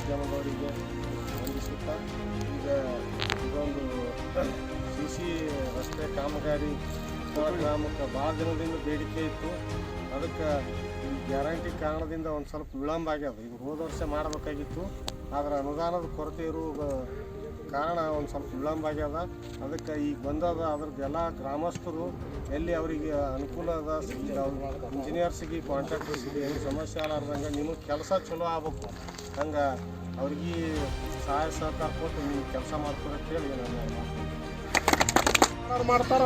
ಮಾಧ್ಯಮದವರಿಗೆ ವಂದಿಸುತ್ತಾ ಈಗ ಇದೊಂದು ಸಿ ರಸ್ತೆ ಕಾಮಗಾರಿ ಗ್ರಾಮಕ್ಕೆ ಭಾಳ ದಿನದಿಂದ ಬೇಡಿಕೆ ಇತ್ತು. ಅದಕ್ಕೆ ಈ ಗ್ಯಾರಂಟಿ ಕಾರಣದಿಂದ ಒಂದು ಸ್ವಲ್ಪ ವಿಳಂಬ ಆಗ್ಯದ. ಇದು ಹೋದ ವರ್ಷ ಮಾಡಬೇಕಾಗಿತ್ತು, ಆದರೆ ಅನುದಾನದ ಕೊರತೆ ಇರುವ ಕಾರಣ ಒಂದು ಸ್ವಲ್ಪ ವಿಳಂಬ ಆಗ್ಯದ. ಅದಕ್ಕೆ ಈಗ ಬಂದದ. ಅದ್ರದ್ದೆಲ್ಲ ಗ್ರಾಮಸ್ಥರು ಎಲ್ಲಿ ಅವರಿಗೆ ಅನುಕೂಲ ಅದ, ಇಂಜಿನಿಯರ್ಸಿಗೆ ಕಾಂಟ್ರಾಕ್ಟರ್ಸಿಗೆ ಏನು ಸಮಸ್ಯೆ ಆಗಲಾರ್ದಂಗೆ ನಿಮಗೆ ಕೆಲಸ ಚಲೋ ಆಗ್ಬೇಕು, ಹಂಗೆ ಅವ್ರಿಗೆ ಸಹಾಯ ಸಹಕಾರ ಕೊಟ್ಟು ನೀವು ಕೆಲಸ ಮಾಡ್ಕೊಡಕ್ಕೆ ಹೇಳಿ ನಾನು ಮಾಡ್ತೀನಿ. ಮಾಡ್ತಾರ